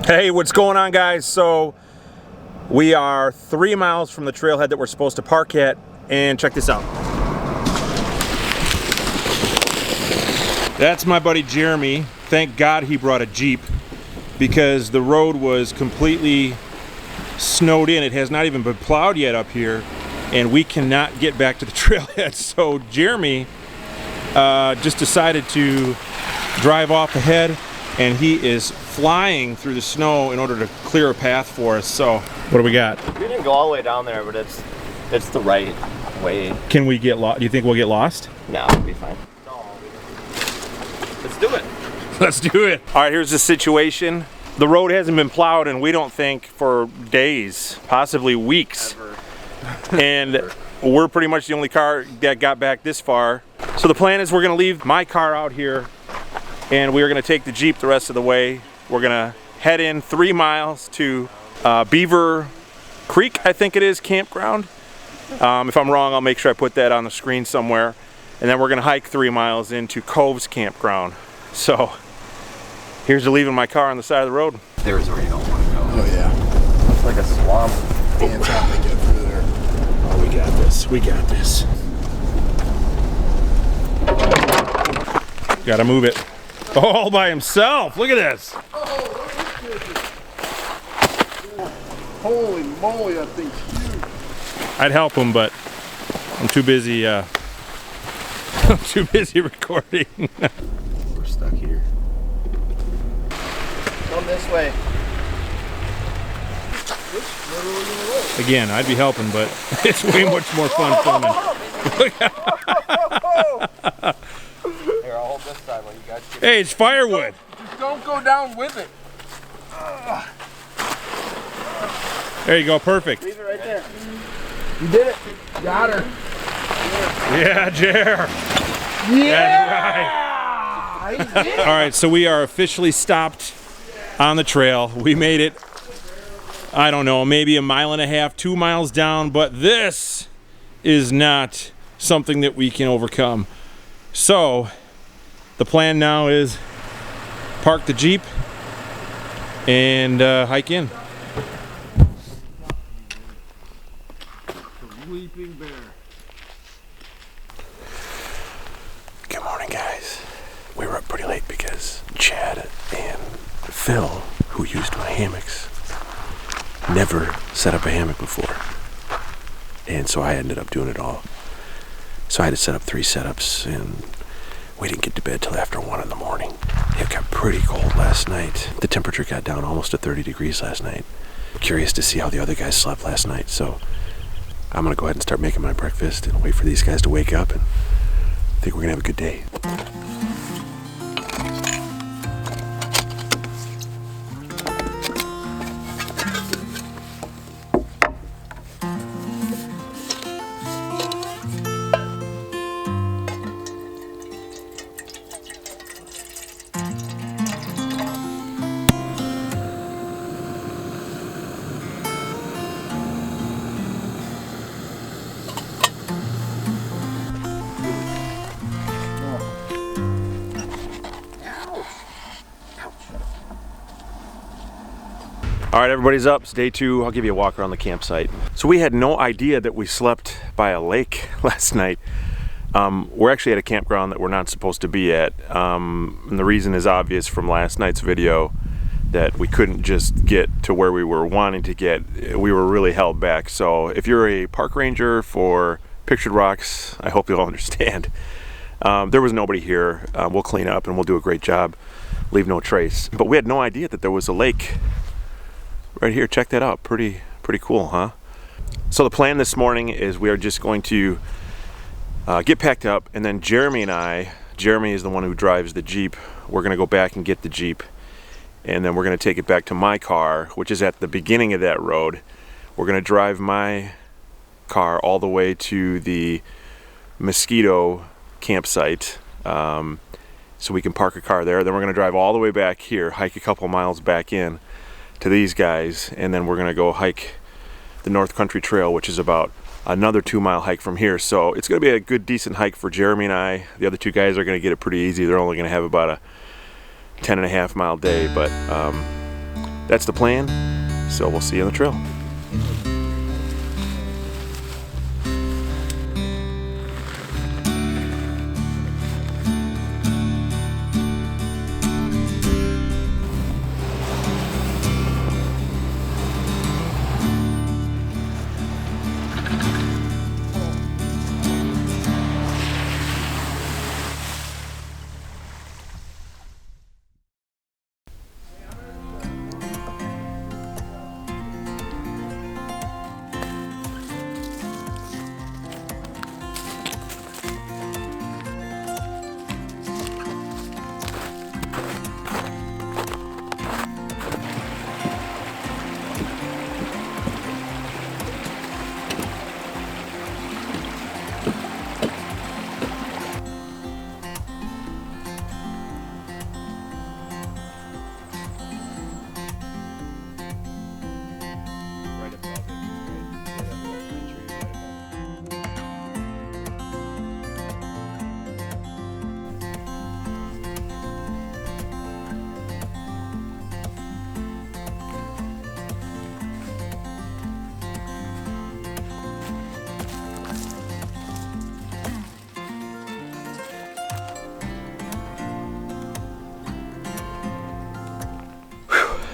Hey, what's going on, guys? So we are 3 miles from the trailhead that we're supposed to park at, and check this out. That's my buddy Jeremy. Thank God he brought a Jeep because the road was completely snowed in. It has not even been plowed yet up here, and we cannot get back to the trailhead. So Jeremy just decided to drive off ahead, and he is flying through the snow in order to clear a path for us. So what do we got? We didn't go all the way down there, but it's the right way. Can we get lost? Do you think we'll get lost? No, we'll be fine. Let's do it. Let's do it. All right, here's the situation. The road hasn't been plowed, and we don't think for days, possibly weeks. Ever. And we're pretty much the only car that got back this far. So the plan is we're gonna leave my car out here, and we're gonna take the Jeep the rest of the way. We're gonna head in 3 miles to Beaver Creek, I think it is, campground. If I'm wrong, I'll make sure I put that on the screen somewhere. And then we're gonna hike 3 miles into Cove's campground. So here's to leaving my car on the side of the road. There's where you don't want to go. Oh yeah. It's like a swamp. Ants how they get through there. Oh, we got this. We got this. Gotta move it. All by himself. Look at this. Holy moly, that thing's huge. I'd help him, but I'm too busy. I'm too busy recording. We're stuck here. Come this way. Again, I'd be helping, but it's way much more fun filming. Here, I'll hold this side while you guys get. Hey, it's firewood. Just don't go down with it. There you go, perfect. Leave it right there. You did it. Got her. Yeah, Jer. Yeah! That's right. All right, so we are officially stopped on the trail. We made it, I don't know, maybe 1.5 miles, 2 miles down, but this is not something that we can overcome. So the plan now is park the Jeep and hike in. Sleeping bear. Good morning, guys. We were up pretty late because Chad and Phil, who used my hammocks, never set up a hammock before. And so I ended up doing it all. So I had to set up 3 setups, and we didn't get to bed till after 1 in the morning. It got pretty cold last night. The temperature got down almost to 30 degrees last night. Curious to see how the other guys slept last night, so I'm gonna go ahead and start making my breakfast and wait for these guys to wake up, and I think we're gonna have a good day. All right, everybody's up. It's day 2. I'll give you a walk around the campsite. So we had no idea that we slept by a lake last night. We're actually at a campground that we're not supposed to be at. And the reason is obvious from last night's video, that we couldn't just get to where we were wanting to get. We were really held back. So if you're a park ranger for Pictured Rocks, I hope you'll understand. There was nobody here. We'll clean up and we'll do a great job. Leave no trace. But we had no idea that there was a lake right here. Check that out. Pretty cool, huh? So the plan this morning is we are just going to get packed up, and then Jeremy is the one who drives the Jeep. We're gonna go back and get the Jeep, and then we're gonna take it back to my car, which is at the beginning of that road. We're gonna drive my car all the way to the mosquito campsite, so we can park a car there. Then we're gonna drive all the way back here, hike a couple miles back in to these guys, and then we're gonna go hike the North Country Trail, which is about another 2-mile hike from here. So it's gonna be a good, decent hike for Jeremy and I. The other 2 guys are gonna get it pretty easy. They're only gonna have about a 10.5 mile day, but that's the plan. So we'll see you on the trail.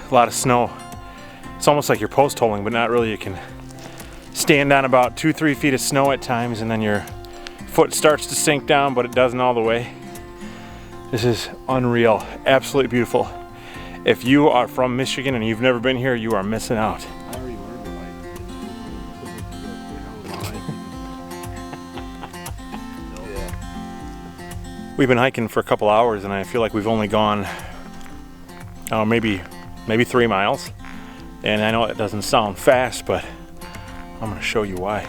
A lot of snow. It's almost like you're post holing, but not really. You can stand on about 2-3 feet of snow at times, and then your foot starts to sink down, but it doesn't all the way. This is unreal, absolutely beautiful. If you are from Michigan and you've never been here, you are missing out. I already learned to like We've been hiking for a couple hours, and I feel like we've only gone maybe 3 miles. And I know it doesn't sound fast, but I'm going to show you why.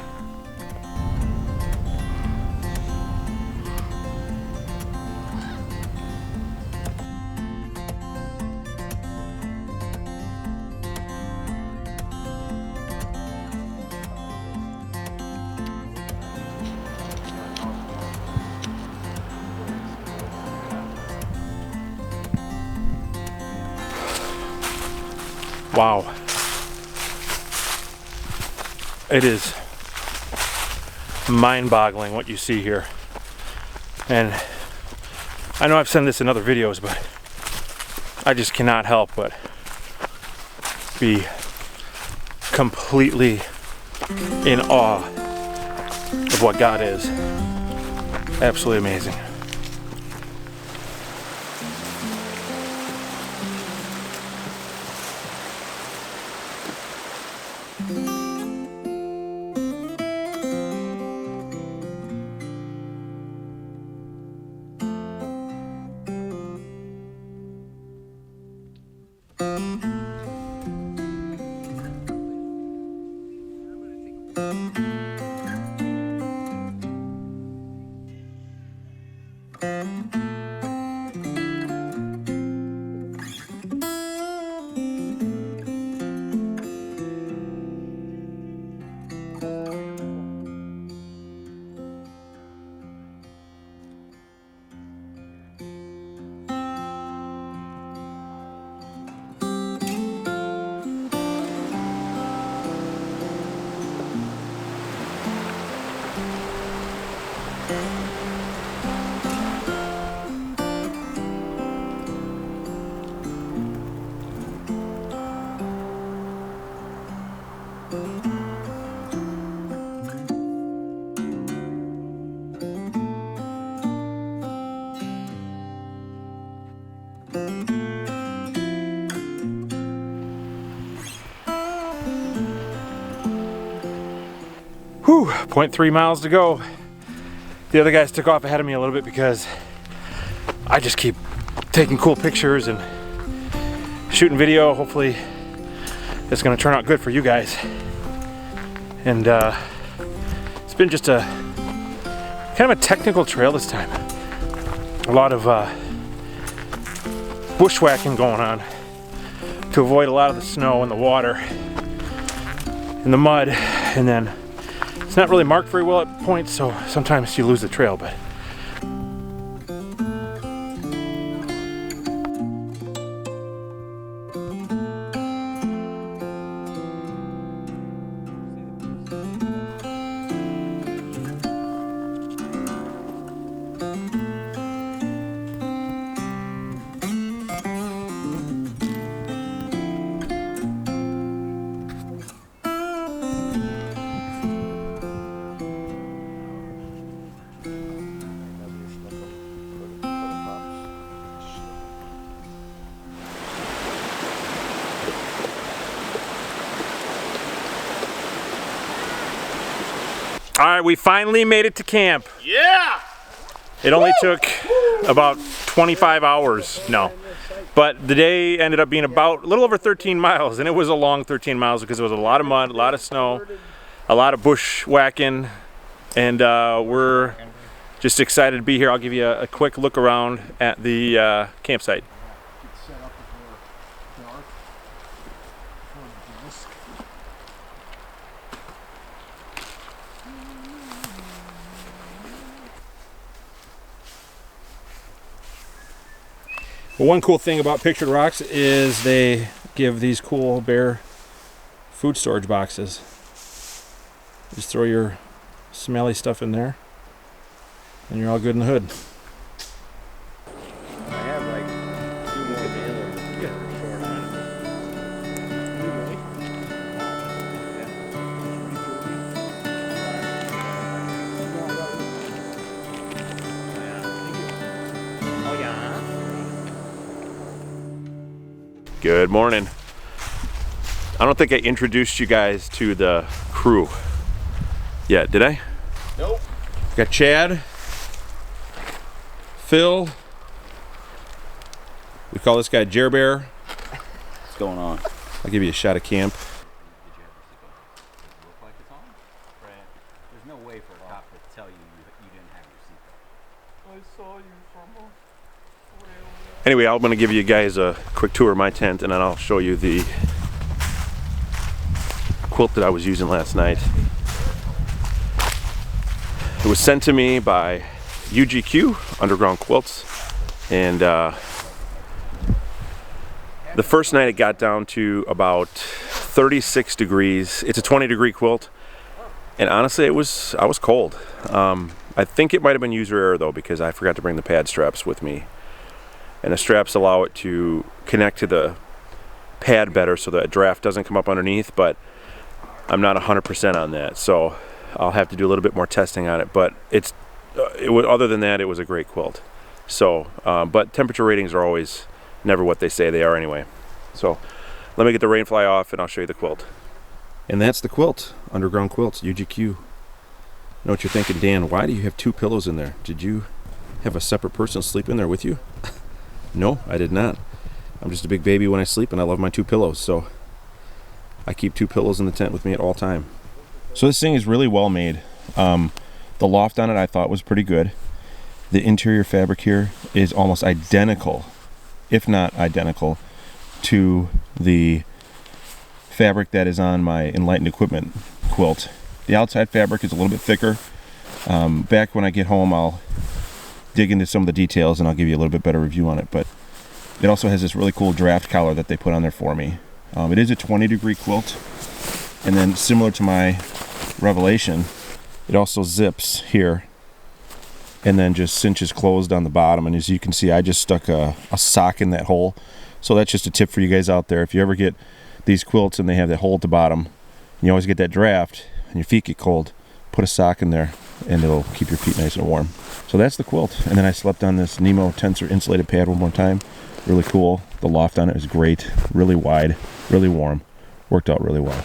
Wow. It is mind-boggling what you see here. And I know I've said this in other videos, but I just cannot help but be completely in awe of what God is. Absolutely amazing. Whew, 0.3 miles to go. The other guys took off ahead of me a little bit because I just keep taking cool pictures and shooting video. Hopefully it's gonna turn out good for you guys. And it's been just a kind of a technical trail this time. A lot of bushwhacking going on to avoid a lot of the snow and the water and the mud, and then it's not really marked very well at points, so sometimes you lose the trail, but All right, we finally made it to camp. Yeah! It only took about 25 hours, no. But the day ended up being about a little over 13 miles, and it was a long 13 miles because there was a lot of mud, a lot of snow, a lot of bushwhacking, and we're just excited to be here. I'll give you a quick look around at the campsite. Well, one cool thing about Pictured Rocks is they give these cool bare food storage boxes. Just throw your smelly stuff in there and you're all good in the hood. I have like 2 more bailers. Oh yeah. Good morning. I don't think I introduced you guys to the crew yet, did I? Nope. Got Chad, Phil. We call this guy Jer Bear. What's going on? I'll give you a shot of camp. There's no way for a cop to tell you didn't have your seatbelt. I saw you from Anyway, I'm going to give you guys a quick tour of my tent, and then I'll show you the quilt that I was using last night. It was sent to me by UGQ, Underground Quilts, and the first night it got down to about 36 degrees. It's a 20-degree quilt, and honestly, I was cold. I think it might have been user error though, because I forgot to bring the pad straps with me. And the straps allow it to connect to the pad better so that draft doesn't come up underneath, but I'm not 100% on that, so I'll have to do a little bit more testing on it. But other than that, it was a great quilt. So, but temperature ratings are always never what they say they are anyway. So let me get the rain fly off and I'll show you the quilt. And that's the quilt, Underground Quilts, UGQ. Know what you're thinking, Dan, why do you have 2 pillows in there? Did you have a separate person sleep in there with you? No, I did not. I'm just a big baby when I sleep, and I love my 2 pillows, so I keep 2 pillows in the tent with me at all time. So this thing is really well made. The loft on it I thought was pretty good. The interior fabric here is almost identical, if not identical, to the fabric that is on my Enlightened Equipment quilt. The outside fabric is a little bit thicker. Back when I get home, I'll dig into some of the details and I'll give you a little bit better review on it. But it also has this really cool draft collar that they put on there for me. It is a 20-degree quilt, and then similar to my Revelation, it also zips here and then just cinches closed on the bottom. And as you can see, I just stuck a sock in that hole. So that's just a tip for you guys out there. If you ever get these quilts and they have that hole at the bottom, and you always get that draft and your feet get cold, put a sock in there and it'll keep your feet nice and warm. So that's the quilt. And then I slept on this Nemo Tensor insulated pad one more time. Really cool. The loft on it is great. Really wide, really warm. Worked out really well.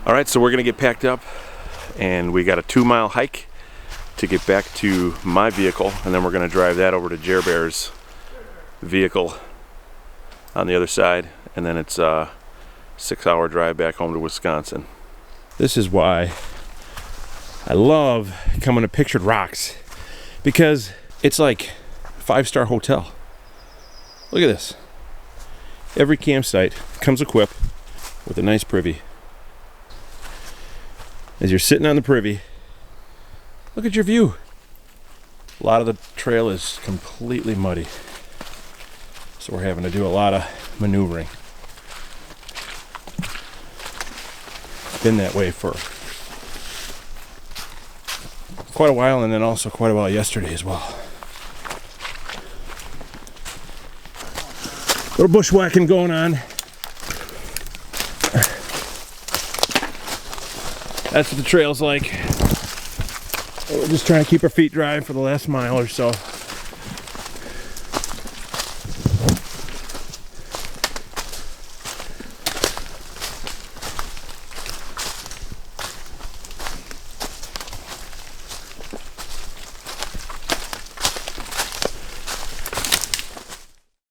All right, so we're gonna get packed up and we got a 2-mile hike to get back to my vehicle, and then we're gonna drive that over to Jer Bear's vehicle on the other side, and then it's a 6-hour drive back home to Wisconsin. This is why I love coming to Pictured Rocks, because it's like a 5-star hotel. Look at this. Every campsite comes equipped with a nice privy. As you're sitting on the privy, look at your view. A lot of the trail is completely muddy, so we're having to do a lot of maneuvering. Been that way for quite a while, and then also quite a while yesterday as well. Little bushwhacking going on. That's what the trail's like. We're just trying to keep our feet dry for the last mile or so.